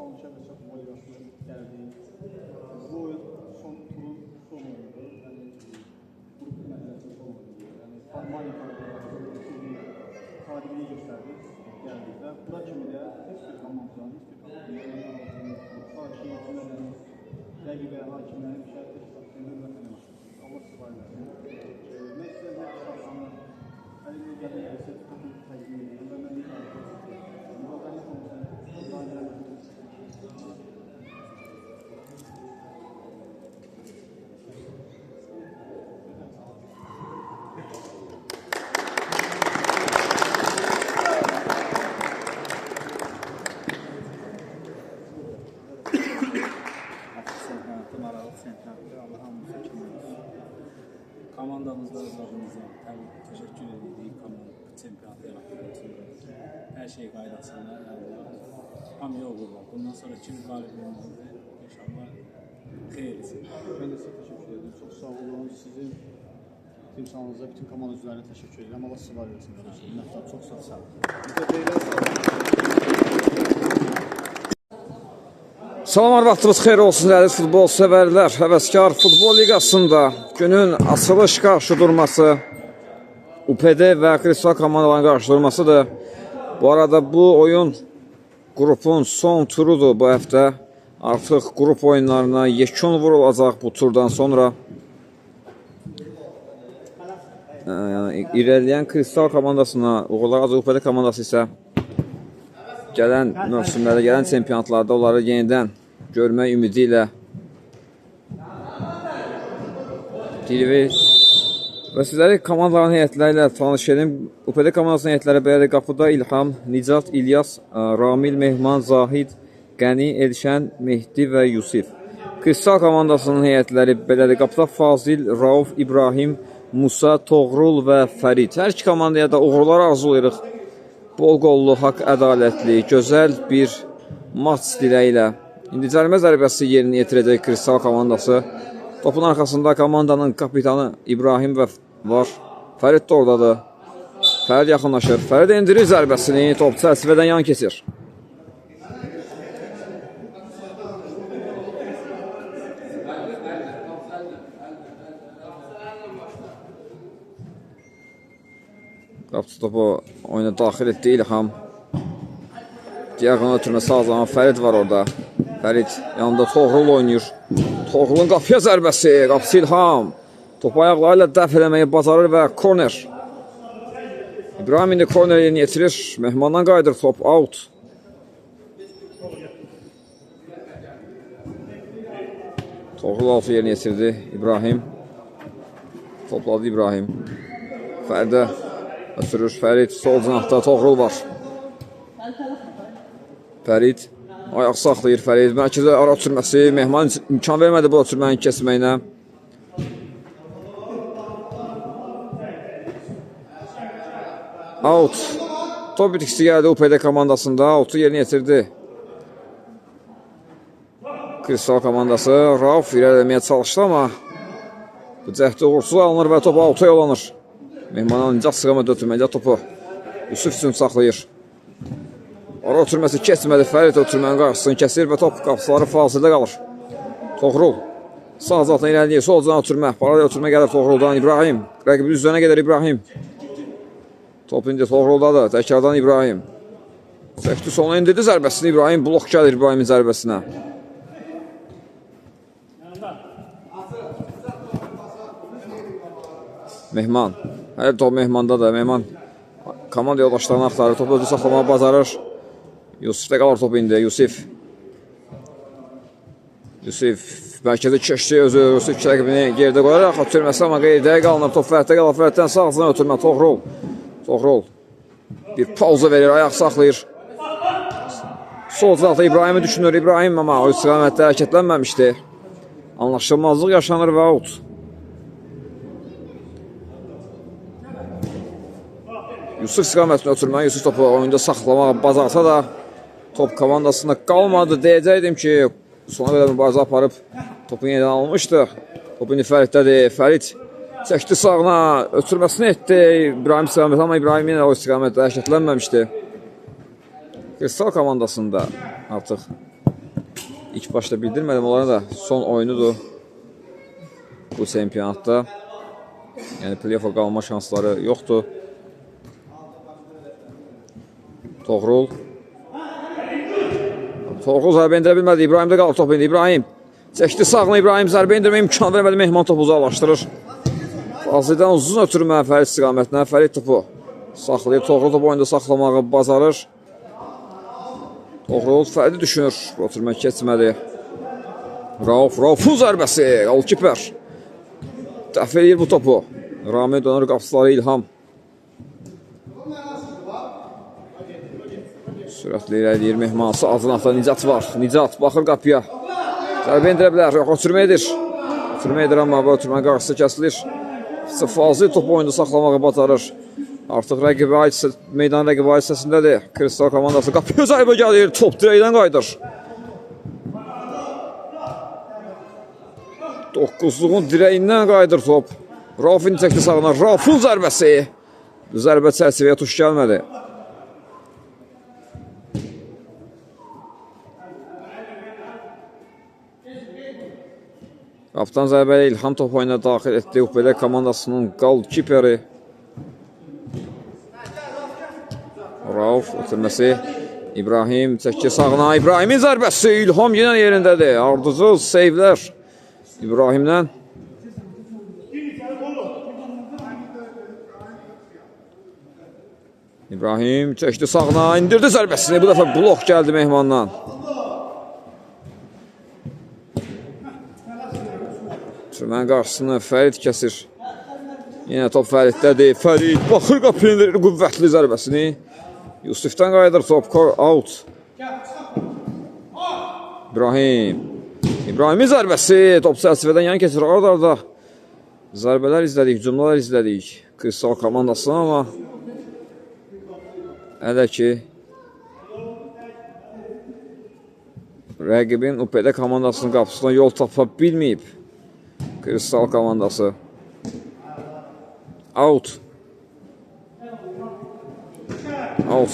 sağ olun, Şəbəkə Futbol Liqasına gəldik. Bu oyun son turun son oyundu. Yəni, qrup mərhələsinin son oyundu. Yəni, Almaniya tarixini göstərdik gəldikdə. Bura kimi də heç bir komandanın, hakimiyyətlərin, rəqibə hakimlərin şərtli hesablarını vətənləşdir. Allah sıfaylarını. Mən sizə bir şahsanı əlimdə gələn əlsə tutun təqdim edirəm və mən bir komandamızda özlərimizə təşəkkür edirik. Çempionatı yaratdığımız üçün hər şey qaydasında hamıya uğurlar. Bundan sonra kim qalibiyyətimizdir inşallah xeyir etsin. Mən də sizə təşəkkür edirəm. Çox sağ olun. Sizin timsalınıza, bütün komanda üzvlərinə təşəkkür edirəm. Allah sizi var etsin. Minnətlər. Çox sağ olun. Salam, vaxtınız xeyir olsun əziz futbol sevərlər. Həvəskar Futbol Liqasında günün açılış qarşıdurması UPD və Kristal komandaların qarşıdurmasıdır. Bu arada bu oyun qrupun son turudur bu həftə. Artıq qrup oyunlarına yekun vurulacaq bu turdan sonra. Yəni, irəliyən Kristal komandasına uğurlar, UPD komandası isə gələn mövsümlərdə, gələn çempionatlarda onları yenidən görmək ümidi ilə deyirik. Və sizləri komandaların heyətləri ilə tanış edim. UPD komandasının heyətləri belədir: qapıda İlham, Nicat, İlyas, Ramil, Mehman, Zahid, Qəni, Elşən, Mehdi və Yusif. Kristal komandasının heyətləri belədir: qapıda Fazil, Rauf, İbrahim, Musa, Toğrul və Fərid. Hər iki komandaya da uğurlar arzulayırıq. Bol qollu, haqq ədalətli, gözəl bir maç diləyi ilə. İndi cərimə zərbəsi yerini yetirəcək Kristal komandası. Topun arxasında komandanın kapitanı İbrahim var. Fərid də oradadır. Fərid yaxınlaşır. Fərid endirir zərbəsini. Top çərçivədən yan keçir. Qapçı topu oyuna daxil etdi İlham. Diaqona ötürmə sağ zaman Fərid var orada. Fərid yanında Toğrul oynayır. Toğrulun qapıya zərbəsi. Qapısı İlham. Topu ayaqlarıyla dəf eləməyi bacarır və korner. İbrahim indi korner yerini yetirir. Mehmandan qayıdır top. Out. Toğrul altı yerini yetirdi. İbrahim. Topladı İbrahim. Fəridə ötürür. Fərid sol cinahda Toğrul var. Fərid ayaq saxlayır. Fərid mərkəzə ara ötürməsi. Mehman imkan vermədi bu ötürmənin kəsməyinə. Out. Top bitkisi gəldi UPD komandasında. Out'u yerini yetirdi Kristal komandası. Rauf irəliləməyə çalışdı amma bu cəhdi uğursuz alınır və top out'a yollanır. Mehmanın incə sıqamada ötürməkdə topu Yusuf üçün saxlayır. Ara ötürməsi keçmədi. Fərid ötürmənin qarşısını kəsir və top qapıları fazildə qalır. Toğrul sağ zatdan irəliyir. Sol cana ötürmə. Paralel ötürmə gəlir Toğruldan. İbrahim rəqibin üzrənə gedir İbrahim. Top indi Toğruldadır. Təkrardan İbrahim. Çəkdi sona indirdi zərbəsini. İbrahim blok gəlir İbrahimin zərbəsinə. Mehman. Hələ top Mehmandadır. Mehman komanda yoldaşlarını axtarır. Topu özü saxlamağı bacarır. Yusif'də qalır top indi. Yusif mərkəzi keçdi özü. Yusif rəqibini geridə qoyaraq ötürməsi amma qeyridə qalınır. Top Fəriddə qalır. Fəriddən sağ ağzına ötürmə. Toğrul bir pauza verir. Ayaq saxlayır. Sol cinahda İbrahimi düşünür. İbrahim amma o istiqamətdə hərəkətlənməmişdi. Anlaşılmazlıq yaşanır və out. Yusuf istiqamətini ötürmə. Yusuf topu oyunda saxlamağa bacarsa da top komandasında qalmadı. Deyəcəkdim ki, sona qədər mübarizə aparıb topu yenidən almışdı. Topu indi Fəriddədir. Fərid çəkdi sağına, ötürməsini etdi İbrahim istiqamətə, amma İbrahim yenə o istiqamətdə hərəkətlənməmişdi. Kristal komandasında artıq İlk başda bildirmədim, onlara da son oyunudur bu çempionatda. Yəni play-offa qalma şansları yoxdur. Toğrul zərbə indirə bilmədi. İbrahimdə qaldı top indi. İbrahim çəkdi sağına. İbrahim zərbə indirmə imkan vermədi. Mehman topu uzaqlaşdırır. Fazlıdan uzun ötürmə Fərid istiqamətinə. Fərid topu saxlayır. Toğrul topu oyunda saxlamağı bacarır. Toğrul Fəridi düşünür. Ötürmə keçmədi. Raufun zərbəsi. Golkiper dəf edir bu topu. Ramil dönür qapıçıları İlham. Sürətli irəliyir Mehman. Sağ cinahda Nicat var. Nicat baxır qapıya. Zərbə indirə bilər. Yox, ötürmə edir. Ötürmə edir, amma bu ötürmə qarşısı kəsilir. Fazil topu oyunda saxlamağı bacarır. Artıq meydan rəqibi aid hissəsindədir. Kristal komandası qapıya zərbə gəlir. Top dirəkdən qayıdır. 9-luğun dirəyindən qayıdır top. Raufin çəkdi sağına. Raufun zərbəsi. Zərbə çərçivəyə tuş gəlmədi. Qaptan zərbələ İlham top oyuna daxil etdi. UPD komandasının golkiperi. Rauf ötürməsi. İbrahim çəkdi sağına. İbrahimin zərbəsi. İlham yenə yerindədir. Ardıcıl seyvlər İbrahimdən. İbrahim çəkdi sağına. İndirdi zərbəsini. Bu dəfə blok gəldi Mehmandan. Türmən qarşısını Fərid kəsir. Yenə top Fəriddədir. Fərid baxır qapıya indirir qüvvətli zərbəsini. Yusifdən qayıdır top. Out. İbrahimin zərbəsi. Top çərçivədən yan keçir. Arda zərbələr izlədik, hücumlar izlədik. Kristal komandasına, amma hələ ki rəqibin UPD komandasının qapısına yol tapa bilməyib. Kristal komandası. Out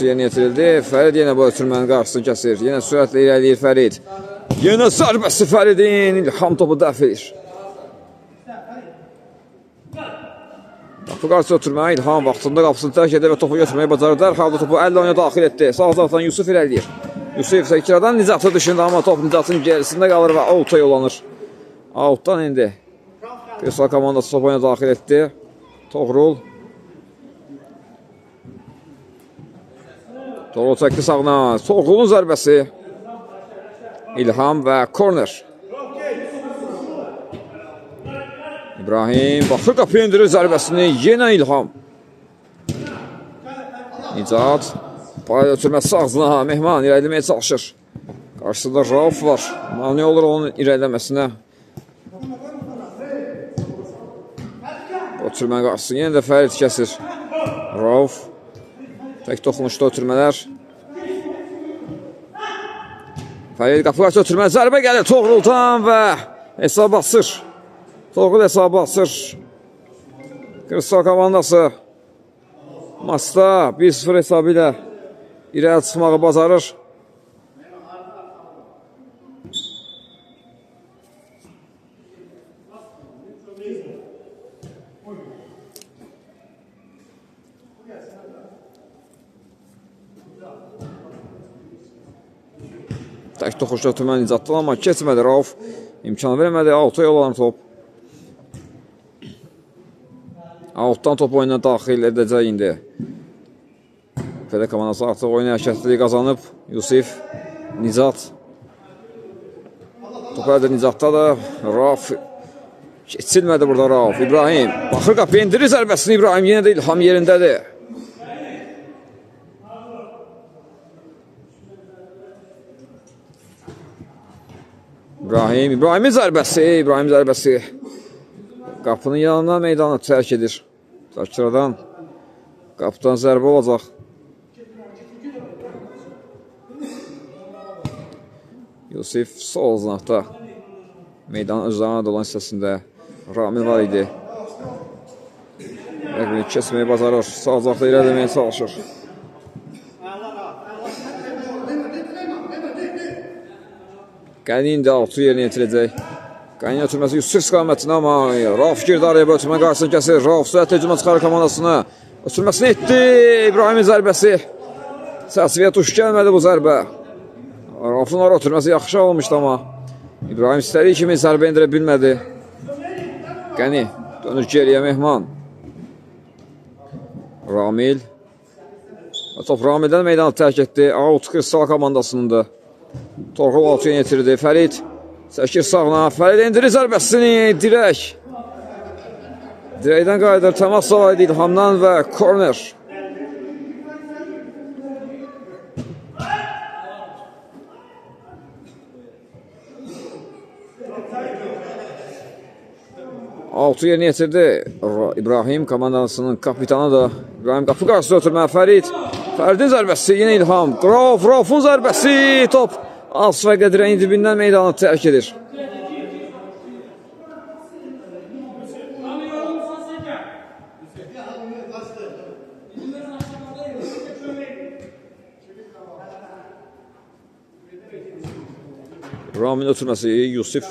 yeni yetirildi. Fərid yenə bu ötürmənin qarşısını kəsir. Yenə sürətlə irəliyir Fərid. Yenə zərbəsi Fəridin. İlham topu dəf edir. Qapı qarşı ötürmə. İlham vaxtında qapısını tərk edir və topu götürməyi bacarır. Dərhal da topu əllə oyuna daxil etdi. Sağ tarafdan Yusuf irəliyir. Yusuf Səkiradan Nicatı dışında, amma top Nicatın gerisində qalır və out'a yollanır. Out'dan indi Kristal komandası top oyuna daxil etdi. Toğrul çəkdi sağına. Toğrulun zərbəsi. İlham və korner. İbrahim baxır qapıya indirir zərbəsini. Yenə İlham. Nicat pay ötürməsi ağzına. Mehman irəliləməyə çalışır. Qarşısında Rauf var. Mani olur onun irəliləməsinə. Ötürmə qarşısı yenə də Fərid kəsir. Rauf tək toxunuşda ötürmələr. Fərid qapı qarşı ötürmə. Zərbə gəlir Toğruldan və hesab basır. Toğrul hesab basır. Kristal komandası maçda 1-0 hesabı ilə irəli çıxmağı bacarır. Tək toxuşda ötürməni icatdı, amma keçmədi. Rauf imkan vermədi. Out'a yollanır top. Out'dan top oyuna daxil edəcək indi. UPD komandası artıq oyun hərəkətliliyi qazanıb. Yusif, Nicat. Top əldə Nicatda da. Rauf keçilmədi burada Rauf. İbrahim baxır qapıya indirir zərbəsini. İbrahim yenə də İlham yerindədir. İbrahimin zərbəsi. Qapının yanına meydanı tərk edir. Zakiradan qapıdan zərbə olacaq. Yusif sol zinaqda meydanın özlərine dolan hissəsində Ramil var idi. Rəqbini kəsməyi bacarır. Sağ zinaqda irəliləməyə çalışır. Qəni indi 6 yerinə yetirəcək. Qəni ötürməsi Yusuf istiqamətinə, amma Rauf girdi araya, bu ötürmə qarşısını kəsir. Rauf sürətlə hücuma çıxarır komandasını. Ötürməsini etdi. İbrahimin zərbəsi. Çərçivəyə tuş gəlmədi bu zərbə. Raufun ara ötürməsi yaxşı olmuşdu, amma İbrahim istədiyi kimi zərbə indirə bilmədi. Qəni dönür geriyə Mehman. Ramil. Top Ramildən meydanı tərk etdi. Out Kristal komandasınındır. Torxul 6-ya yetirdi. Fərid çəkir sağına. Fərid indirir zərbəsini. Dirək. Dirəkdən qayıdır. Təmas salaydı İlhamdan və korner. Altı yerini yetirdi. İbrahim komandasının kapitanı da. İbrahim qapı qarşısına ötürmə. Fəridin zərbəsi. Yine İlham. Raufun zərbəsi. Top Asfəqə dirəyin dibindən meydanı tərk edir. Ramin ötürməsi Yusuf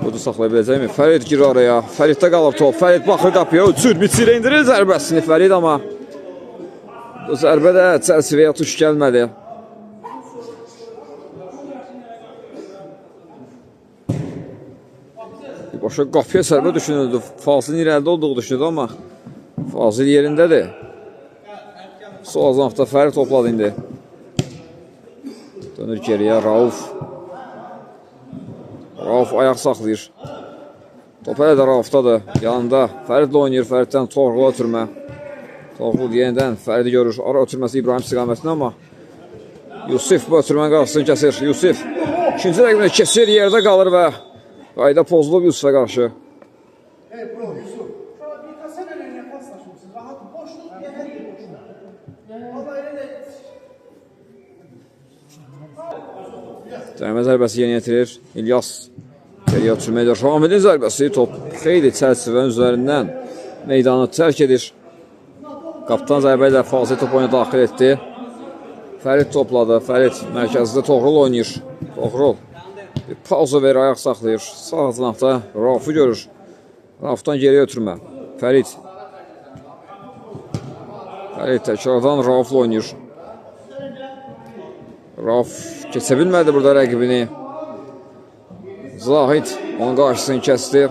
burada saxlaya biləcəkmi? Fərid girir araya. Fəriddə qalır top. Fərid baxır qapıya. Uçur, bitir, indirir zərbəsini Fərid, amma bu zərbə də çərçivəyə tuş gəlmədi. Başa qapıya zərbə düşünüldü. Fazilin irəlidə olduğu düşünüldü, amma Fazil yerindədir. Sol azamda Fərid topladı indi. Dönür geriyə Rauf. Rauf ayaq saxlayır. Top hələ də Raufdadır. Yanında Fəridlə oynayır. Fəriddən Torğula ötürmə. Torğul yenidən Fəridi görür. Ara ötürməsi İbrahim istiqamətində, amma Yusuf bu ötürmənin qarşısını kəsir. Yusuf ikinci rəqibini keçir, yerdə qalır və qayda pozulub Yusuf'a qarşı. Dəymə zərbəsi yeni yetirir. İlyas geriyə ötürməkdir. Ramilin zərbəsi top xeyli çərçivənin üzərindən meydanı tərk edir. Qaptan zərbə ilə Fazil top oyuna daxil etdi. Fərid topladı. Fərid mərkəzdə Toğrul oynayır. Toğrul bir pauza verir, ayaq saxlayır. Sağ cinahda Raufu görür. Raufdan geriyə ötürmə. Fərid təkrardan Raufla oynayır. Rauf keçə bilmədi burada rəqibini. Zahid onun qarşısını kəsdi.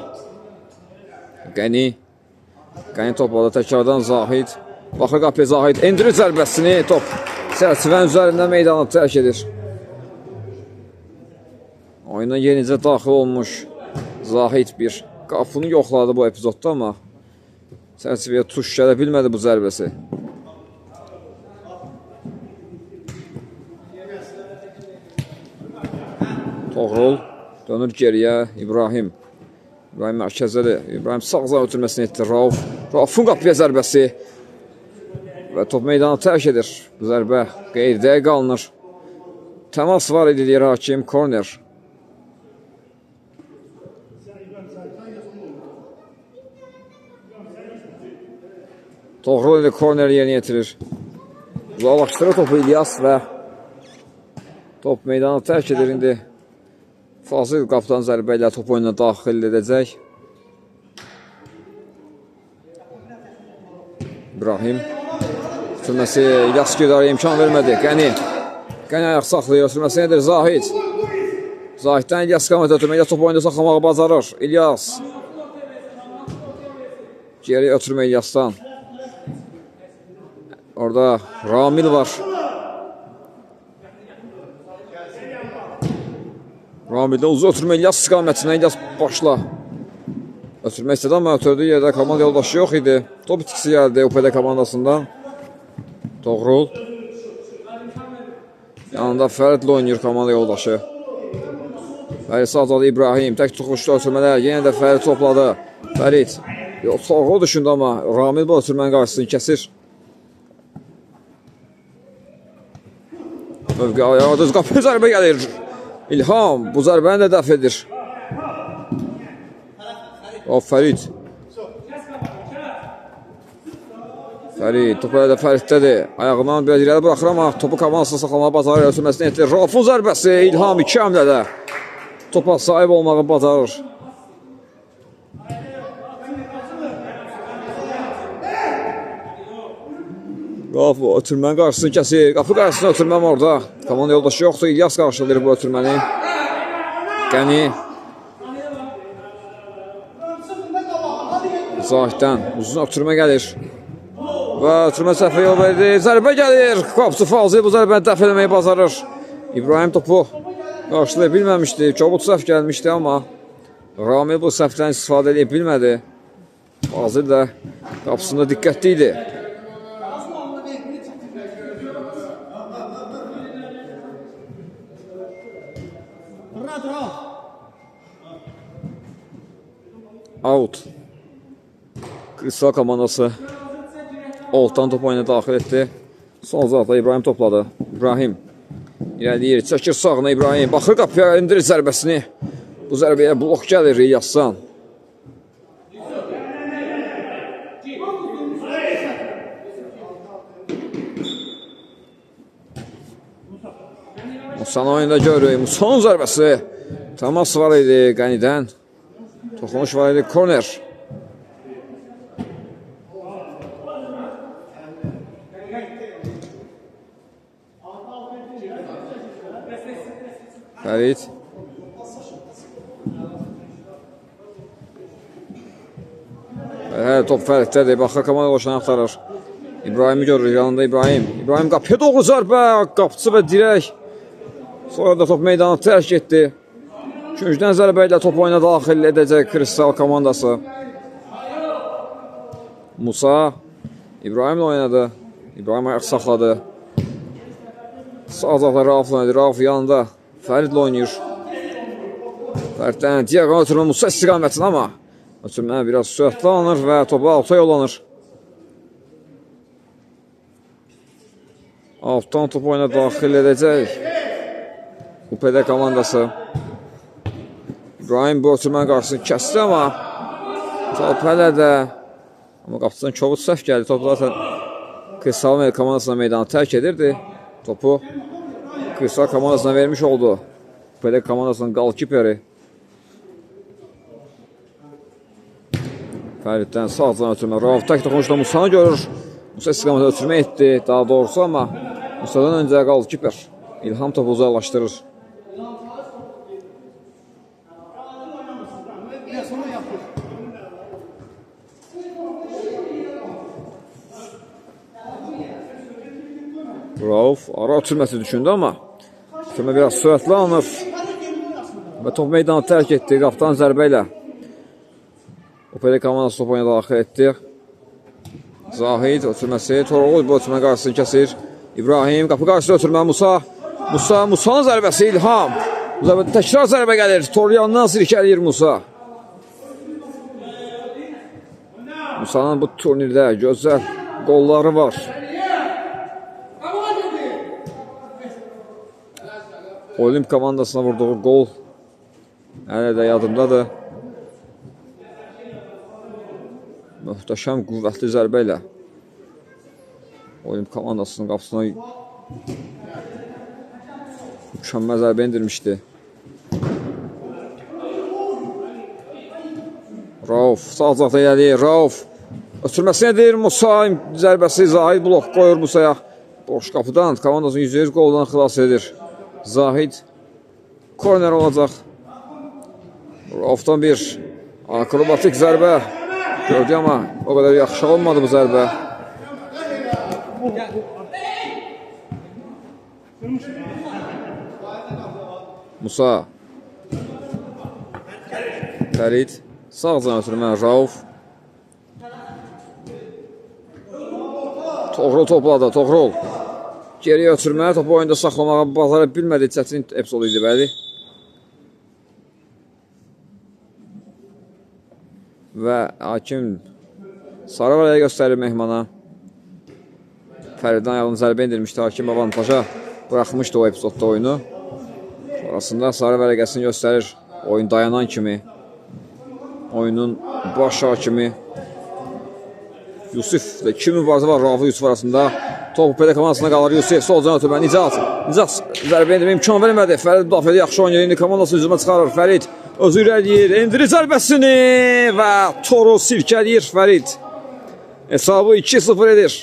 Qəni topladı. Təkrardan Zahid. Baxır qapıya Zahid. İndirir zərbəsini. Top çərçivənin üzərindən meydanı tərk edir. Oyuna yenicə daxil olmuş Zahid bir qapını yoxladı bu epizodda, amma çərçivəyə tuş gələ bilmədi bu zərbəsi. Toğrul dönür geriyə İbrahim. İbrahim mərkəzdədir. İbrahim sağ ötürməsini etdi. Raufun qapıya zərbəsi və top meydanı tərk edir. Bu zərbə qeyridə qalınır. Təmas var idi deyir hakim. Korner. Toğrul ilə korner yerinə yetirir. Uzaqlaşdırır topu İlyas və top meydanı tərk edir indi. Fazil qapıdan zərbə ilə top oyuna daxil edəcək. İbrahim ötürməsi İlyas Güldar'a imkan vermədi. Qəni ayaq saxlayır. Ötürməsi nedir? Zahid. Zahiddən İlyas qamet ötürmə. İlyas top oyunda saxlamağı bacarır. İlyas geri ötürmə İlyasdan. Orada Ramil var. Ramil'dən uzun ötürmə İlyas istiqamətindən. İlyas başla. Ötürmək istədi, amma ötürdüyü yerdə komanda yoldaşı yox idi. Top itkisi gəldi UPD komandasından. Toğrul. Yanında Fəridlə oynayır komanda yoldaşı. Fərid sağdadı İbrahim. Tək tuxuşdu ötürmələr. Yenə də Fərid topladı. Fərid. Toğrul düşündü, amma Ramil bu ötürmənin qarşısını kəsir. Mövqə ayağa düz qapıya zərbə gəlir. İlham bu zərbəni də dəf edir. Fərid. Topu elə də Fəriddədir. Ayağından biraz irəli buraxır, amma topu komandasına saxlamağa bacarır. Ötürməsini etdir. Raufun zərbəsi. İlham 2 həmlədə topa sahib olmağı bacarır. Rauf ötürmənin qarşısını kəsir. Qapı qarşısına ötürməm orada. Komanda yoldaşı yoxdur. İlyas qarşılayır bu ötürməni. Qəni. Zahiddən uzun ötürmə gəlir. Və ötürmə səhvə yol verdi. Zərbə gəlir. Qapıcı Fazil bu zərbəni dəf eləməyi bacarır. İbrahim topu qarşılaya bilməmişdi. Kobud səhv gəlmişdi, amma Ramil bu səhvdən istifadə edə bilmədi. Fazil də qapısında diqqətli idi. Out. Kristal komandası Oltan top oyuna daxil etdi. Son zaten İbrahim topladı. İbrahim irəliyir, çəkir sağına İbrahim. Baxır qapıya, indirir zərbəsini. Bu zərbəyə blok gəlir İlyasdan. Musanın oyunda görürük. Musanın zərbəsi. Təmas var idi Qənidən. Toxunuş var idi, korner. Fərid. Top Fəriddədir. Baxır, komanda qoşanı axtarır. İbrahimi görürük, yanında İbrahim. İbrahim qapıya doğru zərbə. Qapıcı və dirək. Sonra da top meydanı tərk etdi. Küncdən zərbə ilə top oyuna daxil edəcək Kristal komandası. Musa İbrahimlə oynadı. İbrahim ayaq saxladı. Sağ zaqla Rauf'la oynadı. Rauf yanında Fəridlə oynayır. Fəriddən diaqonal ötürmə Musa istiqamətində, amma ötürmə biraz sürətli alınır və topu alta yollanır. Altdan top oyuna daxil edəcək UPD komandası. İbrahim bu ötürmənin qarşısını kəsdi, amma top hələ də qapıdan kobud səhv gəldi. Top zaten Kristal komandasına meydanı tərk edirdi. Topu Kristal komandasına vermiş oldu. UPD komandasının qalkiperi. Fəriddən sağdan ötürmə. Rauf tək toxunuşda Musanı görür. Musa istiqamətə ötürmə etdi daha doğrusu, amma Musadan öncə qalkiper İlham topu uzaqlaşdırır. Rauf ara ötürməsi düşündü, amma ötürmə biraz sürətli alınır və top meydanı tərk etdi qapıdan zərbə ilə. UPD komandası top oyuna daxil etdi. Zahid ötürməsi, Toroğlu bu ötürmə qarşısını kəsir. İbrahim qapı qarşısında ötürmə Musa. Musa'nın zərbəsi İlham. Təkrar zərbə gəlir. Toryandan sirkələyir Musa. Musa'nın bu turnirdə gözəl qolları var. Olimp komandasına vurduğu qol hələ də yadımdadır. Möhtəşəm, qüvvətli zərbə ilə Olimp komandasının qapısına mükəmməl zərbə indirmişdi. Rauf sağ caqda gəlir. Rauf ötürməsini edir. Musa zərbəsi Zahid blok qoyur Musaya. Boş qapıdan komandasının %100 qoldan xilas edir. Zahid korner olacaq. Rauf'dan bir akrobatik zərbə gördü, amma o qədər yaxşı olmadı bu zərbə. Musa Fərid sağcan ötürmə Rauf. Toğrul topladı, Toğrul geriyə ötürmə, topu oyunda saxlamağa bacara bilmədi, çətin epizod idi bəli. Və hakim sarı vərəyə göstərir Mehmana. Fəriddən ayağını zərbə indirmişdi, hakim avantaja buraxmışdı o epizodda oyunu. Sonrasında sarı vərəqəsini göstərir oyun dayanan kimi. Oyunun baş hakimi Yusuf və 2 mübarizə var Rauf Yusuf arasında. Top PD komandasına qalır. Yusif solcan ötürmə. Nicat zərbə endirmə imkan vermədi. Fərid müdafiədə yaxşı oynayır. İndi komandası hücuma çıxarır. Fərid özü irəliyir. Endirir zərbəsini və toru silkələyir Fərid. Hesabı 2-0 edir.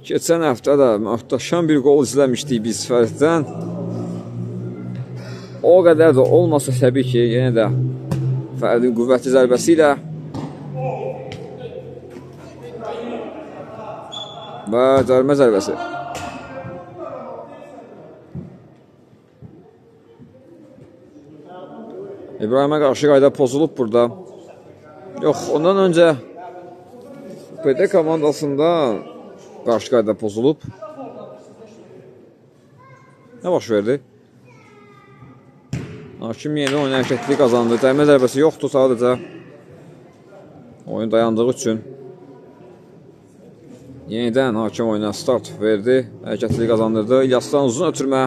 Keçən həftə də möhtəşəm bir qol izləmişdik biz Fəriddən. O qədər də olmasa təbii ki, yenə də Fəridin qüvvətli zərbəsi ilə və cərimə zərbəsi. İbrahimə qarşı qayda pozulub burada. Yox, ondan öncə PD komandasında qarşı qayda pozulub. Nə baş verdi? Hakim yeni oyun hərəkətli qazandı. Cərimə zərbəsi yoxdur sadəcə. Oyun dayandığı üçün. Yenidən hakim oyuna start verdi. Hərəkətli qazandırdı. İlyasdan uzun ötürmə.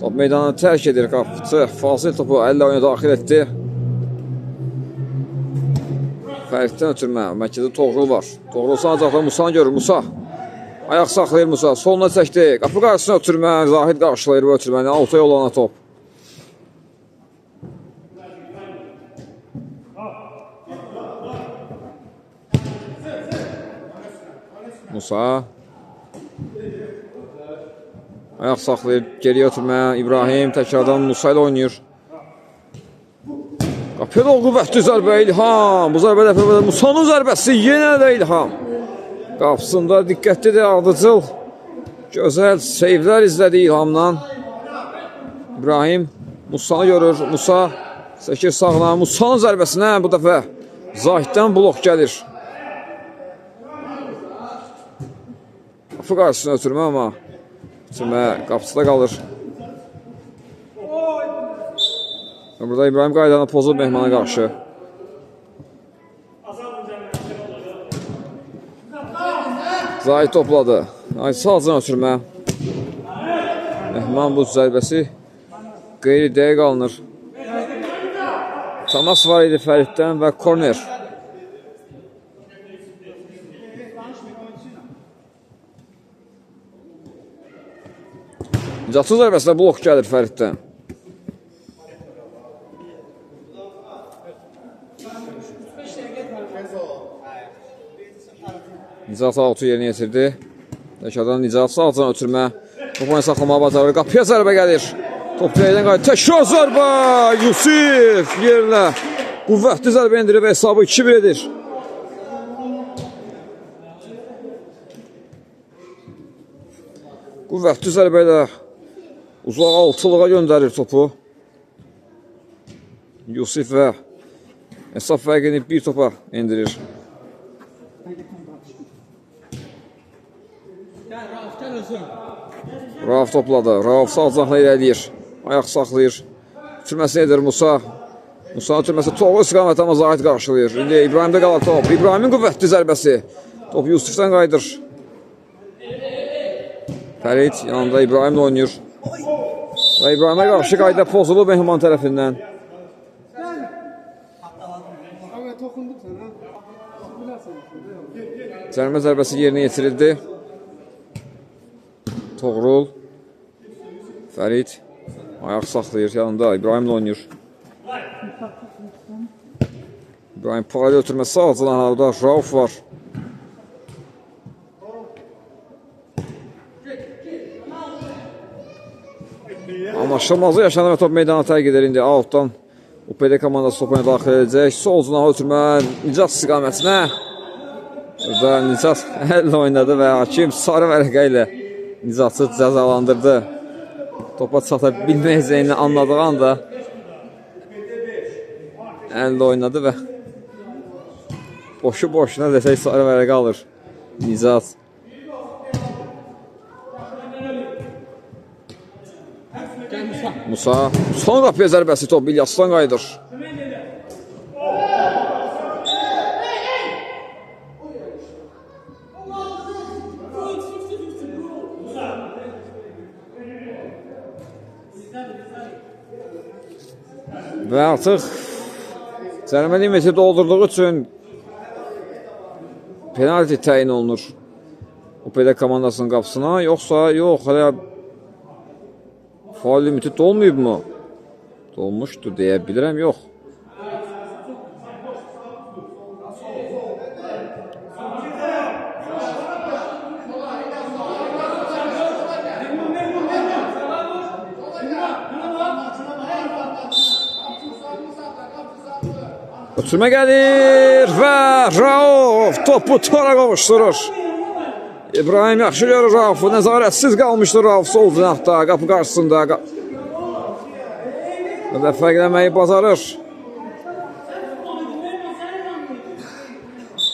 Top meydanı tərk edir qapıcı. Fasil topu əllə oyuna daxil etdi. Fəriddən ötürmə. Mərkəzdə Toğrul var. Toğrul sanacaqda Musanı görür. Musa. Ayaq saxlayır Musa. Soluna çəkdi. Qapı qarşısına ötürmə. Zahid qarşılayır bu ötürməni. Alta yollana top. Musa ayaq saxlayır, geriyə ötürmə. İbrahim təkrardan Musa ilə oynayır. Qapıya da qüvvətli zərbə İlham. Bu zərbə dəfə Musanın zərbəsi yenə də İlham. Qapısında diqqətlidir, ardıcıl. Gözəl seyvlər izlədi İlhamdan. İbrahim Musanı görür. Musa çəkir sağına. Musanın zərbəsinə bu dəfə Zahiddən blok gəlir. Qapı qarşısına ötürmə amma ötürmə qapısında qalır. Burada İbrahim qaydanı pozub Mehmana qarşı. Zahid topladı. Salcan ötürmə. Mehman bu zərbəsi qeyri-dəqiq alınır. Temas var idi Fəriddən və korner. Nicatın zərbəsinə blok gəlir Fəriddən. Nicat altı yerinə yetirdi. Təkrardan Nicat salcan ötürmə. Topu saxlamağa bacarır. Qapıya zərbə gəlir. Top dirəkdən qayıdır. Təkrar zərbə. Yusif yerinə qüvvətli zərbə endirib hesabı 2-1 edir. Qüvvətli zərbə ilə uzaq altılığa göndərir topu. Yusif və hesab fərqini bir topa endirir. Rauf topladı. Rauf salcanla irəliyir. Ayaq saxlayır. Türməsi edir Musa. Musa türməsi toğru istiqamət amma Zahid qarşılayır. İndi İbrahimdə qalar top. İbrahimin qüvvətli zərbəsi. Top Yusifdən qayıdır. Fərid yanında İbrahimlə oynayır. Və İbrahimə qarşı qayda pozulub Mehman tərəfindən. Cərimə zərbəsi yerinə yetirildi. Toğrul. Fərid ayaq saxlayır yanında. İbrahimlə oynayır. İbrahim paralel ötürmə sağcılan halda Rauf var. Anlaşılmazı yaşanır və top meydana tərk edir indi. Altdan UPD komandası topuna daxil edəcək. Solcuna ötürmə Nicat istiqamətinə. Burada Nicat əllə oynadı və hakim sarı vərəqə ilə Nicatı cəzalandırdı. Topa çata bilməyəcəyini anladığı anda əllə oynadı və boşu-boşuna desək sarı vərəqə alır Nicat. Musa. Son qapıya zərbəsi top İlyasdan qayıdır. Və artıq cərimə limiti doldurduğu üçün penalti təyin olunur. UPD komandasının qapısına, yoxsa yox, hələ faal limiti dolmayıb mu? Dolmuşdur deyə bilirəm, yox. Ötürmə gəlir və Rauf topu tora qovuşturur. İbrahim yaxşı görür Raufu, nəzarətsiz qalmışdır Rauf sol cinahda, qapı qarşısında. Və fərqləməyi bacarır.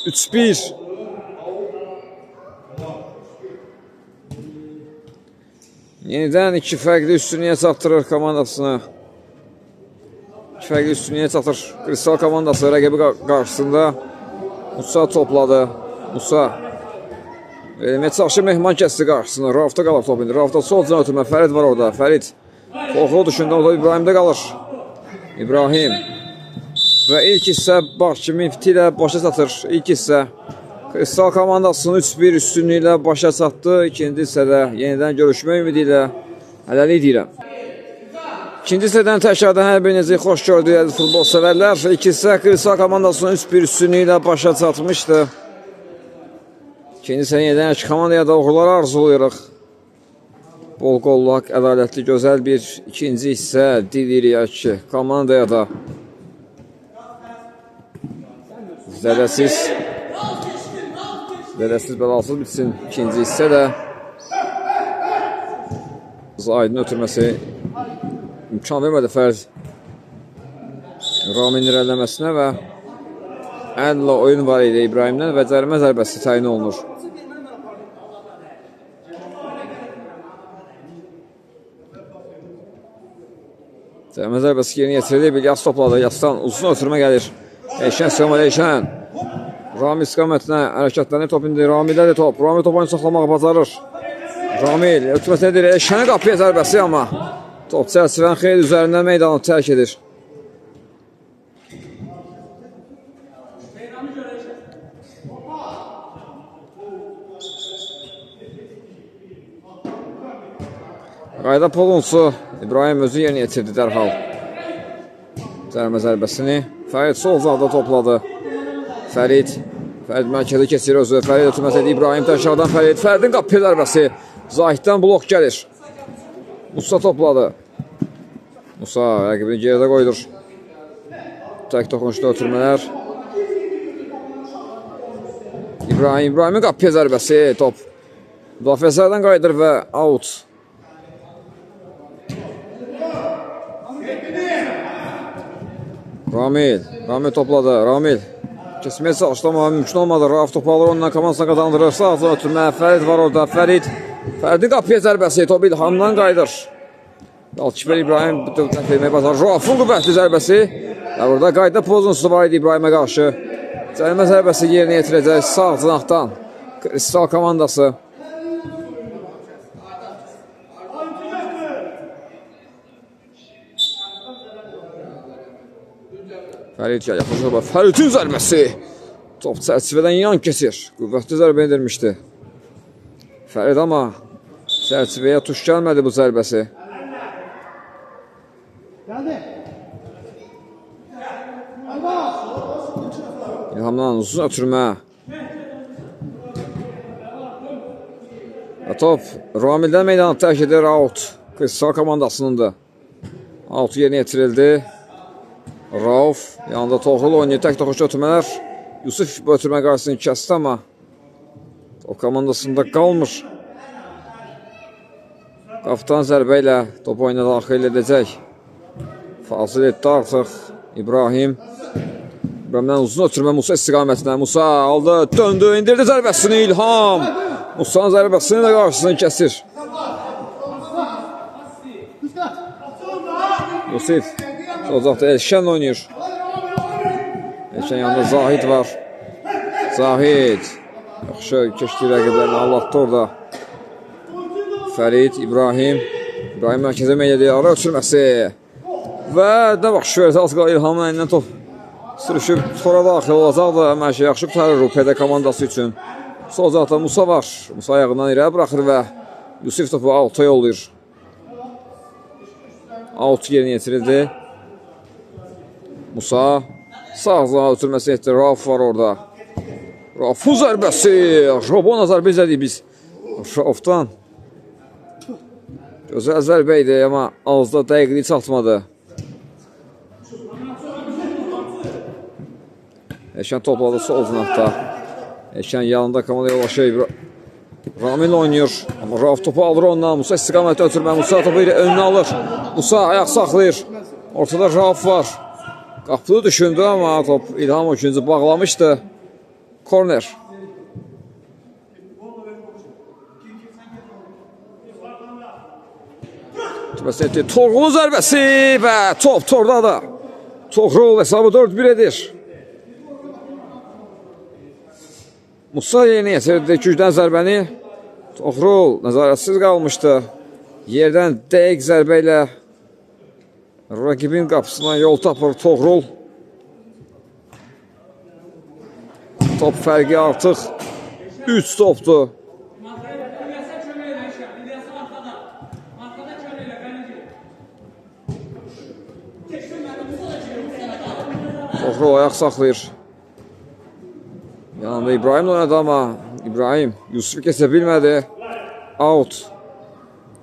3-1. Yenidən iki fərqli üstünlüyə çatdırır komandasını. İki fərqli üstünlüyə çatır. Kristal komandası rəqibi qarşısında Musa topladı. Musa Meçaxşı Mehman kəsdi qarşısını. Raufda qalır top indi. Raufda sol cinə ötürmə. Fərid var orada. Fərid qorxu düşündə orada İbrahimdə qalır. İbrahim və ilk hissə Bakçı Mifti ilə başa çatır. İlk hissə Kristal komandasının 3-1 üstünlüyü ilə başa çatdı. İkinci hissədə yenidən görüşmə ümidi ilə hələlik deyirəm. İkinci hissədən təkrardan hər birinizi xoş gördük futbol sevərlər. İlk hissə Kristal komandasının 3-1 üstünlüyü ilə başa çatmışdı. İkinci hissə yenidən iki komandaya da uğurlar arzulayırıq. Bol qollaq, ədalətli, gözəl bir ikinci hissə dilirik ki, komandaya da zədəsiz bəlasız bitsin. İkinci hissə də Zahidin ötürməsi imkan vermədi Fərz Ramin irəliləməsinə və əllə oyun var idi İbrahimdən və cərimə zərbəsi təyin olunur. Cərimə zərbəsi yerinə yetirilib. İlyas topladı. İlyasdan uzun ötürmə gəlir. Eşən Səmal Eşən. Ramil istiqamətinə hərəkətlənir. Top indi Ramildə də top. Ramil topu saxlamağı bacarır. Ramil ötürməsi edir. Eşənə qapıya zərbəsi amma top çərçivənin xeyli üzərindən meydanı tərk edir. Qayda Polonsu İbrahim özü yerinə yetirdi dərhal. Cərimə zərbəsini Fərid sol zalda topladı. Fərid mərkəzi keçir özü. Fərid ötürməsi edir. İbrahim təkrardan Fərid. Fəridin qapı zərbəsi. Zahiddən blok gəlir. Musa topladı. Musa rəqibini geridə qoydur. Tək toxunuşda ötürmələr. İbrahimin qapıya zərbəsi. Top müdafiələrdən qayıdır və out. Ramil topladı. Ramil kesməyə çalışdı amma mümkün olmadı. Rauf topu alır ondan komandasına qazandırır. Sağ ötürmə. Fərid var orada. Fəridin qapıya zərbəsi. Top İlhamdan qayıdır. Alçıbel İbrahim verməyə bacarır. Raufun qüvvətli zərbəsi. Burada qayda pozuntusu var idi İbrahimə qarşı. Cərimə zərbəsi yerinə yetirəcək sağ cinahdan Kristal komandası. Fərid yaxlaşır. Fəridin zərbəsi. Top çərçivədən yan keçir. Qüvvətli zərbə endirmişdi. Fərid amma çərçivəyə tuş gəlmədi bu zərbəsi. İlhamdan uzun ötürmə. Top Ramildən meydanı tərk edir. Out. Kristal komandasınındır. Out yerinə yetirildi. Rauf yanında Toxul oynayır. Tək toxuş ötürmələr. Yusuf bu ötürmə qarşısını kəsdi amma o komandasında qalmır. Qaptan zərbə ilə top oyuna daxil edəcək. Fazil etdi artıq İbrahim. İbrahimdən uzun ötürmə Musa istiqamətinə. Musa aldı, döndü, indirdi zərbəsini İlham. Musa'nın zərbəsini də qarşısını kəsir. Yusuf Solcaqda Elşən oynayır. Elşən yanında Zahid var. Zahid yaxşı keçdi rəqiblərini allatdı orada. Fərid, İbrahim mərkəzə meylədi. Ara ötürməsi. Və nə bax şöyle az qala İlhamın əlindən top sürüşüb sonra daxil olacaqdı. Hər şey yaxşı qurtarır UPD komandası üçün. Sol cəhətdə Musa var. Musa ayağından irəli buraxır və Yusif topu alta yollayır. Out yerinə yetirildi. Musa sağ zana ötürməsi etdi. Rauf var orada. Rauf'un zərbəsi. Robon azar bezədik biz. Rauf'dan. Gözəl zərbə idi, amma ağızda dəqiqliyi çatmadı. Eşən topladı sol cinahda. Eşən yanında komanda yollaşıyor. Ramil oynuyor. Amma Rauf topu alır ondan. Musa istiqamətdə ötürmə. Musa topu önünə alır. Musa ayaq saxlayır. Ortada Rauf var. Qapılı düşündü, amma top İlham Öküncü bağlamışdı. Korner. Toğrul zərbəsi və top tordadır. Toğrul hesabı 4-1 edir. Musa yerinə yetirdi gücdən zərbəni. Toğrul nəzarətsiz qalmışdı. Yerdən dəqiq zərbə ilə rəqibin qapısına yol tapır Toğrul. Top fərqi artıq 3 topdur. Toğrul ayaq saxlayır. Yanında İbrahim oynadı, amma İbrahim Yusuf kəsə bilmədi. Out.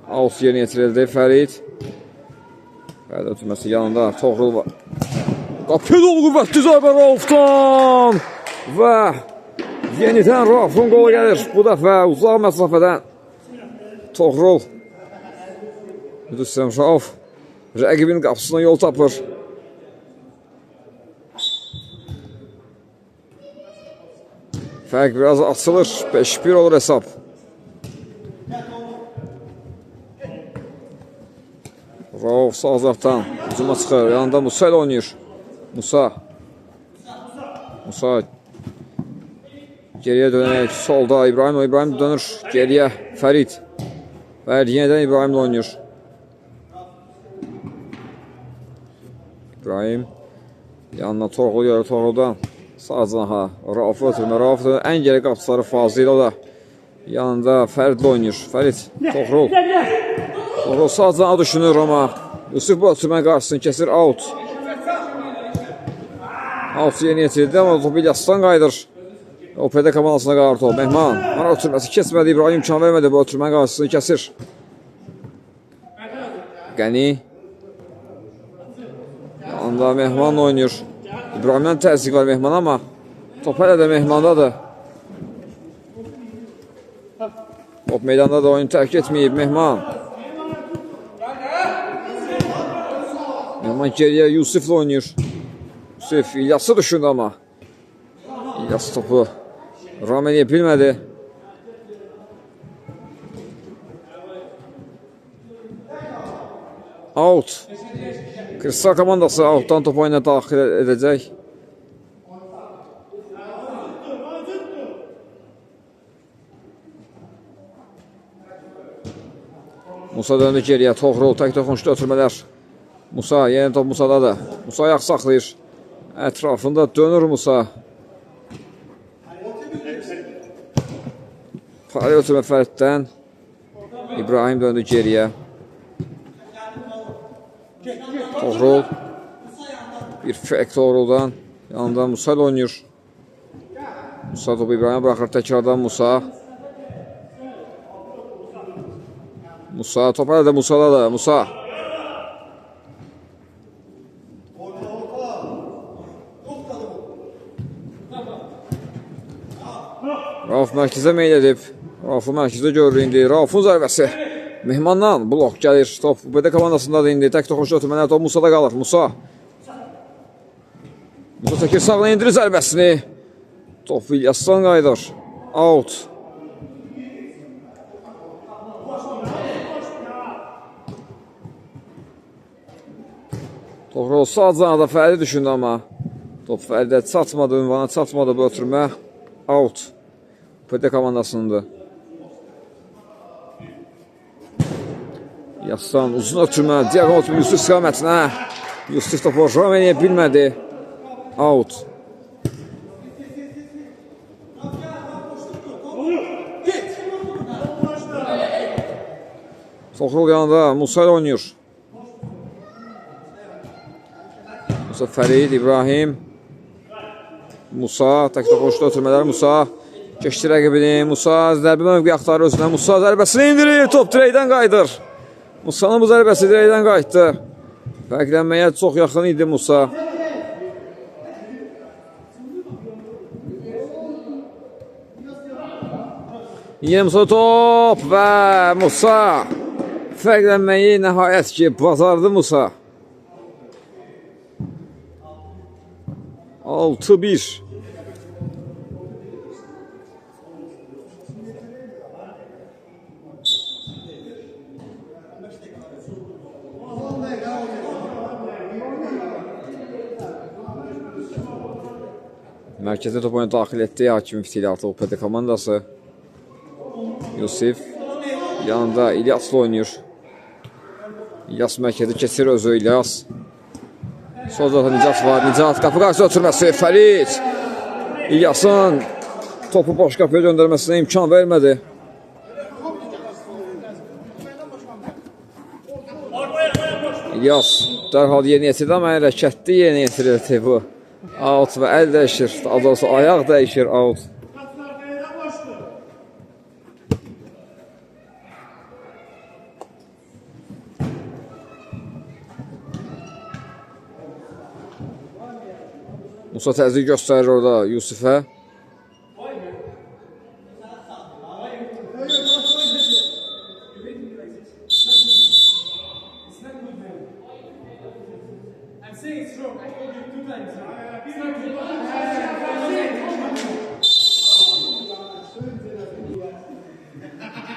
Out yerinə yetirildi Fərid. Fərid ötürməsi yanında Toğrul var. Qapı dolu qüvvətli zərbə Rauf'dan. Və yenidən Rauf'un qolu gəlir. Bu dəfə uzaq məsafədən Toğrul. Müdüssəm Rauf rəqibin qapısına yol tapır. Fərq biraz açılır. 5-1 olur hesab. Rauf sağ zərfdən hücuma çıxır. Yanında Musa ilə oynayır. Musa geriyə dönərək solda İbrahim dönür geriyə Fərid. Fərid yenidən İbrahim ilə oynayır. İbrahim yanına Toğrul görür. Toğruldan sağ canaha Rauf'u ötürmə. Rauf'un ən geri qapıçıları Fazil, o da yanında Fəridlə oynayır. Fərid, Toğrul. Toğrul sağ canaha düşünür, amma Yusuf bu ötürmə qarşısını kesir. Out. Out yeni yetirdi, amma topu İlyasdan qayıdır. OPD komandasına qalır top. Mehman. Mana ötürməsi kesmədi. İbrahim imkan vermədi. Bu ötürmə qarşısını kesir. Qəni. Yanında Mehman oynayır. İbrahimdən təzyiq var Mehman, amma top hələ də Mehmandadır. Top meydanda da oyunu tərk etməyib Mehman. Mehman geriyə Yusuf'la oynayır. Yusuf İlyas'ı düşündü, amma İlyas topu ram edə bilmədi. Out. Kristal komandası outdan top oyuna daxil edəcək. Musa döndü geriyə. Toğrul tək toxunçlu ötürmələr. Musa, yeni top Musa'dadır. Musa ayaq saxlayır. Ətrafında dönür Musa. Fərid ötürmə Fəriddən. İbrahim döndü geriyə. Toğrul. Bir fək Toğruldan. Yanında Musa ilə oynayır. Musa topu İbrahim'e bırakır. Təkrardan Musa. Musa top hələ də Musa'dadır. Musa. Rauf mərkəzə meyl edib. Rauf'u mərkəzdə görür indi. Rauf'un zərbəsi. Mehmandan blok gəlir. Top BD komandasındadır indi. Tək toxunçlu ötürmələr. Top Musa'da qalır. Musa çəkir sağla indirir zərbəsini. Top İlyasdan qayıdır. Out. Toğrul sağ canada Fərid düşündü, amma top Fəridə çatmadı. Ünvana çatmadı bu ötürmə. Out. PD komandasındır. Yasdan uzun ötürmə. Diagon ötürmə Yusuf istiqamətinə. Yusuf topu ram edə bilmədi. Out. Toxrul yanında Musa ilə oynayır. Musa Fərid, İbrahim. Musa, tək-tək qoşdu ötürmələr. Musa keçdi rəqibini. Musa zərbi mövqi axtarır özünə. Musa zərbəsini indirir. Top dirəkdən qayıdır. Musa'nın bu zərbəsi dirəkdən qayıtdı. Fərqlənməyə çox yaxın idi Musa. Yine Musa top və Musa fərqlənməyi nəhayət ki bacardı Musa. 6-1. Mərkəzdə top oyuna daxil etdi Hakim Fitili artıq UPD komandası. Yusif yanında İlyas'la oynayır. İlyas mərkəzi keçir özü İlyas. Sol tarafta Nicat var. Nicat qapı qarşısı ötürməsi. Fərid. İlyas'ın topu boş qapıya göndərməsinə imkan vermədi. İlyas dərhal yeni yetirdi amma hərəkətli yeni yetirildi bu. Out və əl dəyişir. Daha doğrusu ayaq dəyişir out. Musa təzyiq göstərir orada Yusifə.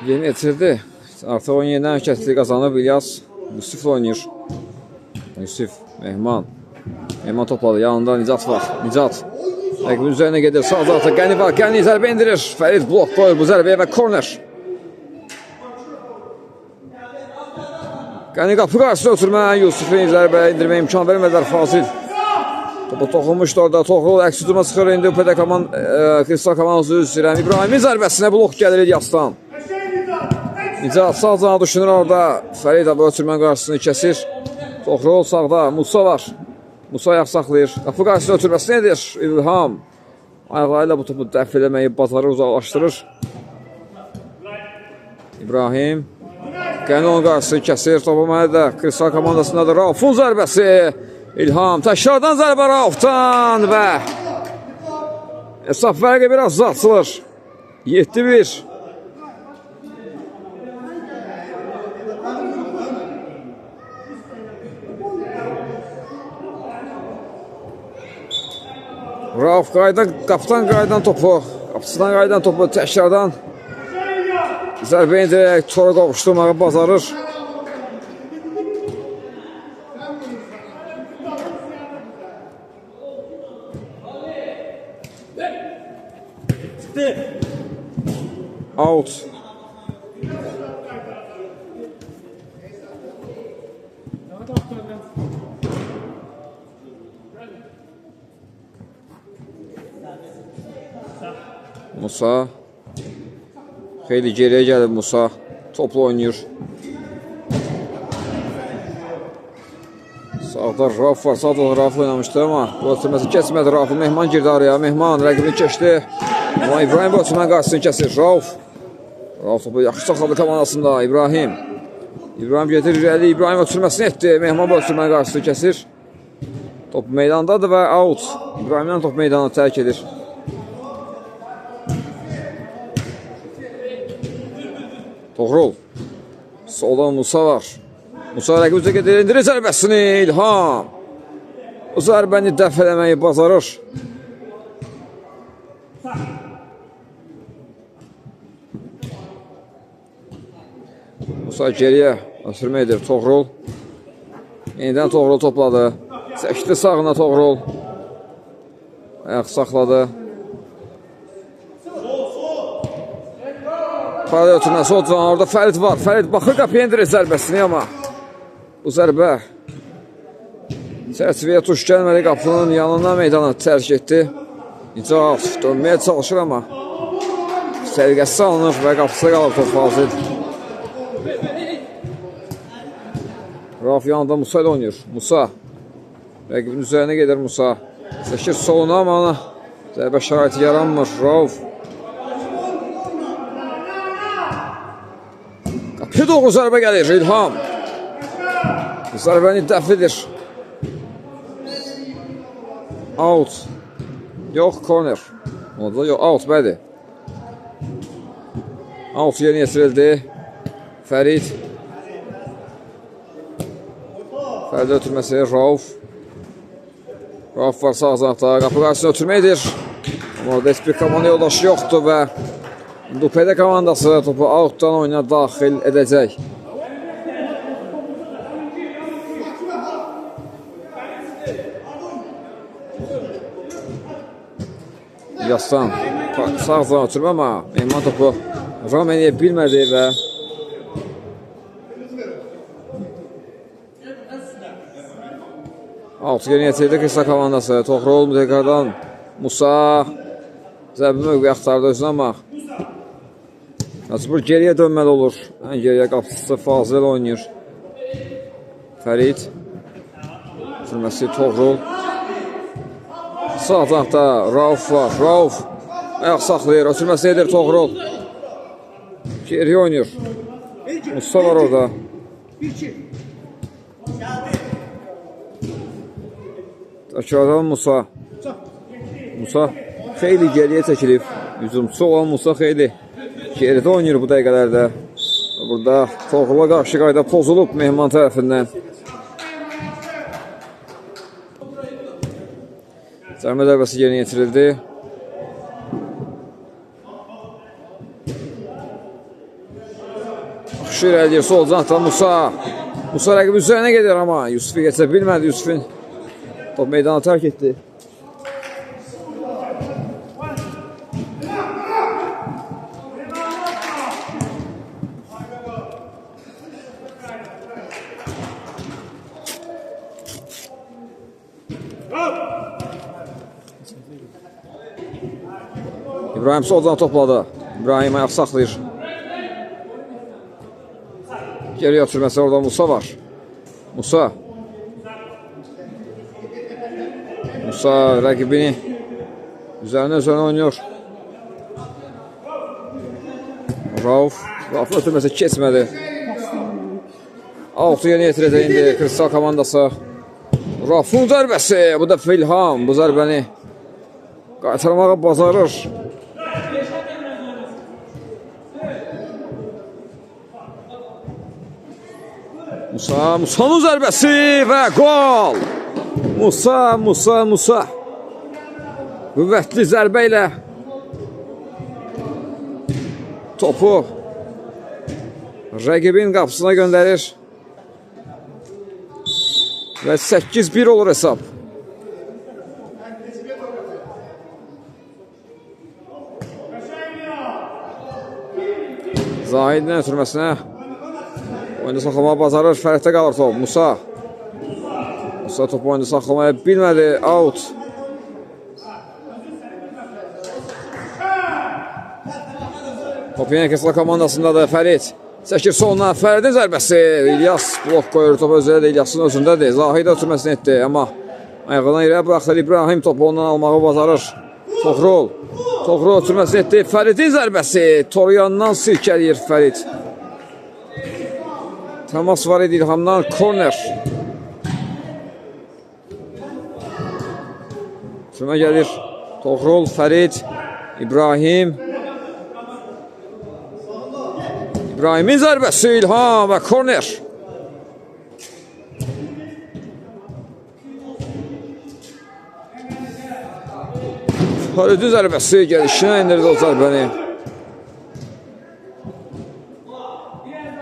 Yeni etirdi. Artıq oyun yenidən hərəkətli qazanıb İlyas. Yusiflə oynayır. Yusif, Mehman. Mehman topladı. Yanında Nicat var. Nicat. Rəqibin üzərinə gedir. Sağ tarafta Qəni var. Qəni zərbə indirir. Fərid blok qoyur bu zərbəyə və korner. Qəni qapı qarşısına ötürmə. Yusifin zərbə indirməyə imkan vermədilər Fazil. Topu toxunmuşdu orada. Toxrul əks tutuma çıxır. İndi UPD Kristal komandası üzrə. İbrahimin zərbəsinə blok gəlir İlyasdan. Nicat sağ cana düşünür orada. Fərid abi ötürmənin qarşısını kəsir. Toxrul sağda. Musa var. Musa ayaq saxlayır. Qapı qarşısına ötürməsi nedir? İlham. Ayaqlarıyla bu topu dəf eləməyi bacarır, uzaqlaşdırır. İbrahim. Qəni onun qarşısını kəsir. Topu mənədə Kristal komandasındadır. Raufun zərbəsi. İlham. Təkrardan zərbə Raufdan və hesab fərqi biraz açılır. 7-1. Rauf qaydan, qapıdan qaydan topu, qapısından qaydan topu təkrardan zərbə indirək, tora qovuşturmağı bacarır. Out. Musa xeyli geriyə gəlib Musa topla oynayır. Sağda Rauf var. Sağda Rauf oynamışdı amma bu ötürməsi keçmədi. Raufun Mehman girdi araya. Mehman rəqibini keçdi. Amma İbrahim bu ötürmənin qarşısını kəsir. Rauf topu yaxşı saxladı komandasında. İbrahim getir irəli. İbrahim ötürməsini etdi. Mehman bu ötürmənin qarşısını kəsir. Top meydandadır və out. İbrahimdən top meydanı tərk edir. Toxrul. Soldan Musa var. Musa rəqib üzə gedir, indirir zərbəsini. İlham. Bu zərbəni dəf eləməyi bacarır. Musa geriyə ötürmə edir Toxrul. Yenidən Toxrul topladı. Çəkdi sağına Toxrul. Ayaq saxladı. Fərid ötürməsi o can, orada Fərid var. Fərid baxır qapıya indirir zərbəsini amma bu zərbə çərçivəyə tuş gəlməli, qapının yanına meydana tərk etdi. Nicat dönməyə çalışır amma səliqəsi alınır və qapısı qalır top Fazil. Rauf yanında Musa ilə oynayır. Musa. Rəqibin üzərinə gedir Musa. Seçir soluna ama ona zərbə şəraiti yaranmır. Rauf. Qapıya doğru zərbə gəlir İlham. Zərbəni dəf edir. Out. Yox, corner. Orada yox, out bəli. Out yerinə yetirildi. Fərid. Fərid ötürməsi Rauf. Rauf var sağ zanaqda. Qapı qarşısını ötürməkdir. Amma orada heç bir komanda yoldaşı yoxdur və UPD komandası topu outdan oyuna daxil edəcək. Yastan sağ zana ötürmə amma Mehman topu ram eləyə bilmədi və altı yerinə yetirdi Qısa komandası. Toxrul mütəqərdən Musa zərbi mövqi axtardı özünə amma məcbur geriyə dönməli olur. Ən geriyə qapıcısı Fazil oynayır. Fərid sürməsi Toxrul. Sağ tarafda Rauf var. Rauf ayaq saxlayır. Ötürməsi edir Toxrul. Geriyə oynayır. Musa var orada. Aşağıdan Musa. Musa xeyli geriyə çəkilib. Hücumçu olan Musa xeyli geridə oynayır bu dəqiqələrdə. Burada Toxrula qarşı qayda pozulub Mehman tərəfindən. Zərmə dərbəsi yerinə yetirildi. Xüşür əldir sol canatdan Musa. Musa rəqib üzərinə gedir amma Yusufi geçə bilmədi. Yusufin top meydanı tərk etdi. İbrahim soldan topladı. İbrahim ayaq saxlayır. Geriyə ötürməsi orada Musa var. Musa. Musa rəqibini üzərinə oynuyor. Rauf. Rauf'un ötürməsi keçmədi. Altı yerinə yetirəcək indi Kristal komandası. Rauf'un zərbəsi. Bu da İlham. Bu zərbəni qaytarmağa bacarır. Musa'nın zərbəsi və gol! Musa. Qüvvətli zərbə ilə topu rəqibin qapısına göndərir. Və 8-1 olur hesab. Zahidin ötürməsinə oyunda saxlamağa bacarır. Fəriddə qalır top. Musa topu oyunda saxlamaya bilmədi. Out. Top yenə Qısa komandasındadır. Fərid çəkir soluna. Fəridin zərbəsi. İlyas blok qoyur. Top özədə İlyasın özündədir. Zahid ötürməsini etdi. Amma ayağından irəyə buraxdır. İbrahim topu ondan almağı bacarır. Toxrul ötürməsini etdi. Fəridin zərbəsi. Toryandan silkələyir Fərid. Təmas var idi İlhamdan. Korner. Sürmə gəlir. Toxrul, Fərid, İbrahim. İbrahimin zərbəsi İlham və korner. Fəridin zərbəsi gəlişinə indirdi o zərbəni.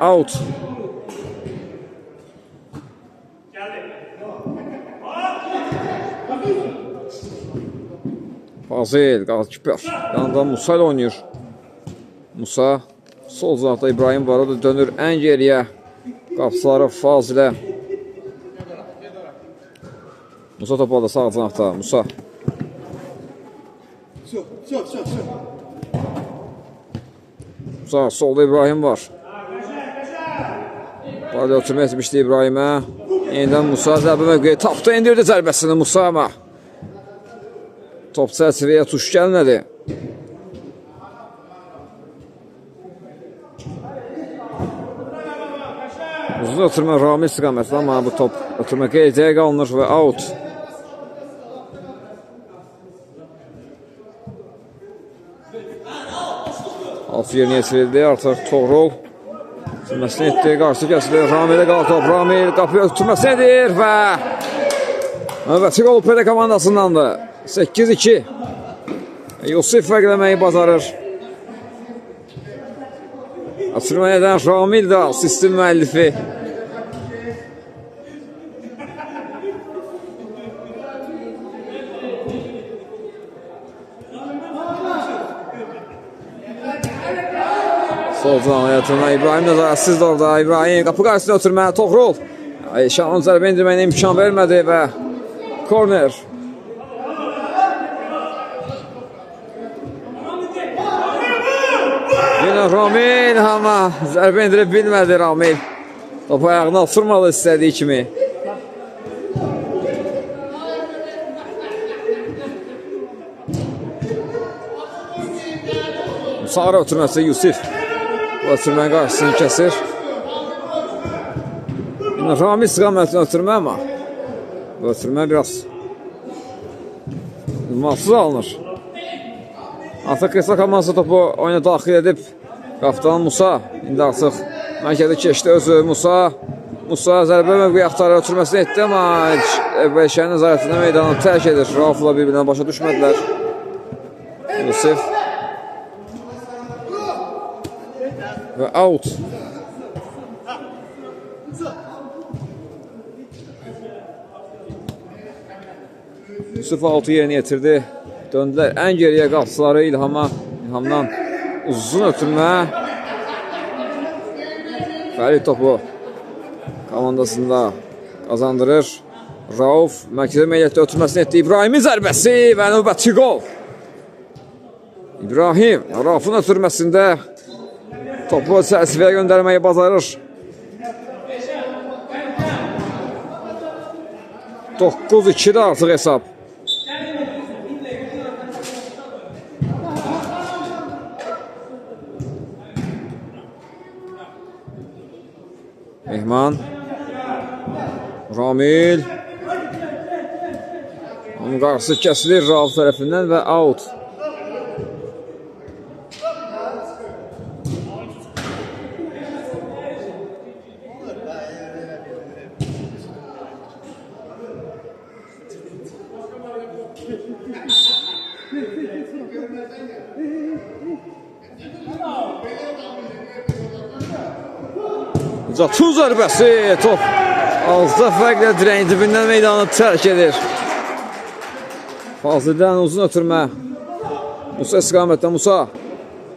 Out. Fazil, qalkiper. Yanında Musa ilə oynayır. Musa, sol zanaqda İbrahim var, o da dönür ən geriyə. Qapıları Fazilə. Musa topu da sağ zanaqda. Musa. Musa, solda İbrahim var. Barda oturma etmişdi İbrahimə. Yenidən Musa zərbə mövqeyi tapdı, indirdi zərbəsini Musa ama top çərçivəyə tuş gəlmədi. Uzun oturma Ramil istiqamətli ama bu top oturma qeydiyə qalınır və out. Altı yerinə yetirildi artıq Toğrul. Sürməsini etdi, qarşı kəsilir. Ramil'e qalır top. Ramil qapıya tutmasını edir və növbəti qol PD komandasındandır. 8-2. Yusif fərqləməyi bacarır. Açılma edən Ramil də asistin müəllifi. Solcan hayatına İbrahim nəzarətsiz də orada. İbrahim qapı qarşısına oturmaya Toğrul. Şanın zərbə indirməyinə imkan vermədi və korner. Yine Ramil ama zərbə indirə bilmədi Ramil. Topu ayağına oturmadı istədiyi kimi. Sağra oturması Yusuf. Bu oturmanın qarşısını kəsir. Yine Ramil istiqamətini oturma ama bu oturma biraz mahsus alınır. Artıq Qısa komandası topu oyuna daxil edib qaptan Musa. İndi artıq mərkədə keçdi özü Musa. Musa zərbə mövqeyi axtarır, oturmasını etdi ama Bəşərin nəzarətində meydanı tərk edir. Rauf'la bir-birinə başa düşmədilər. Yusuf. Və out. Yusuf out'u yerinə yetirdi. Döndülər ən geriyə qapçıları İlhamdan uzun ötürmə. Fərid topu komandasında qazandırır. Rauf mərkəzə meyilətdə ötürməsini etdi. İbrahimin zərbəsi və növbəti gol. İbrahim Rauf'un ötürməsində topu çərçivəyə göndərməyi bacarır. 9-2'də artıq hesab. Mehman. Ramil. Onun qarşısı kəsilir Rauf tərəfindən və out. Tuz zərbəsi, top azda fərqlə dirəyin dibindən meydanı tərk edir. Fazildən uzun ötürmə. Musa istiqamətdə Musa.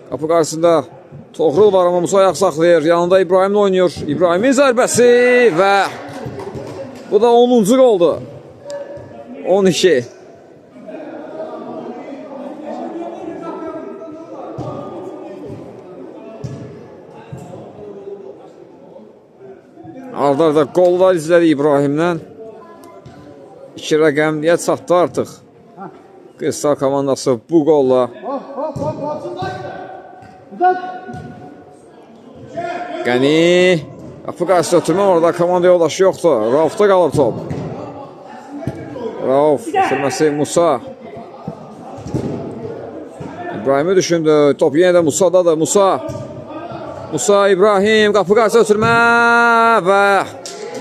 Qapı qarşısında Toğrul var ama Musa ayaq saxlayır. Yanında İbrahim'le oynuyor. İbrahim'in zərbəsi və bu da 10-cu oldu. 12. Arda qollar izləri İbrahimdən 2 rəqəmliyə çatdı artıq. Qısa komandası bu qolla. Qəni qapı qarşısında oturma, orada komanda yoldaşı yoxdur. Rauf'da qalır top. Rauf sürməsi Musa. İbrahim'i düşündü. Top yenə də Musa'dadır. Musa İbrahim qapı qarşısında oturma və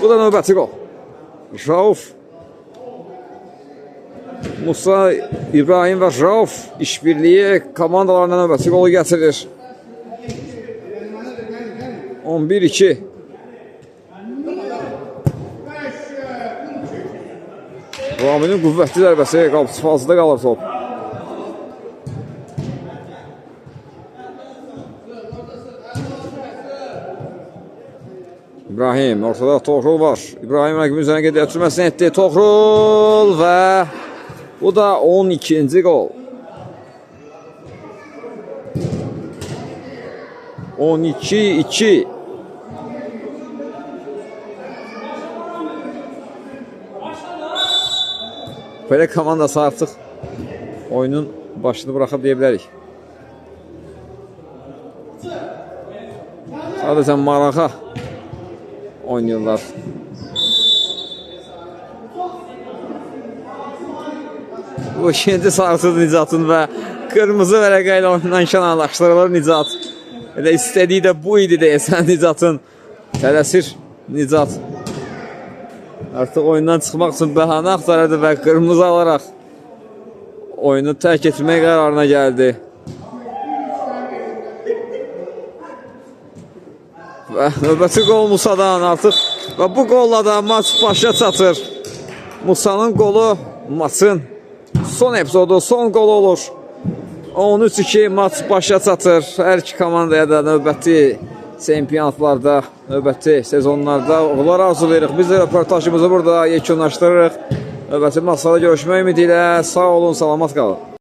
bu da növbəti qol. Rauf, Musa, İbrahim və Rauf işbirliyi komandalarına növbəti qolu gətirir. 11-2. Ramil'in qüvvətli zərbəsi, qapısı fazlada qalır top. İbrahim, ortada Toğrul var. İbrahim rəqibin üzərine gedib ötürməsini etdi. Toğrul və bu da 12-ci qol. 12-2. UPD komandası artıq oyunun başını buraxıb deyə bilərik. Sadəcə marağa oynayırlar. Bu ikinci sarısı Nicatın və qırmızı vərəqə ilə oyundan kənarlaşdırılır Nicat. Elə istədiyi də bu idi deyəsən Nicatın. Tələsir Nicat. Artıq oyundan çıxmaq üçün bəhanə axtarırdı və qırmızı alaraq oyunu tərk etmək qərarına gəldi. Və növbəti qol Musadan artıq və bu qolla da maç başa çatır. Musanın qolu maçın son epizodu, son qolu olur. 13-2 maç başa çatır. Hər iki komandaya da növbəti çempionatlarda, növbəti sezonlarda uğurlar arzulayırıq. Biz də röportajımızı burada yekunlaşdırırıq. Növbəti maçlarda görüşmək ümidi ilə sağ olun, salamat qalın.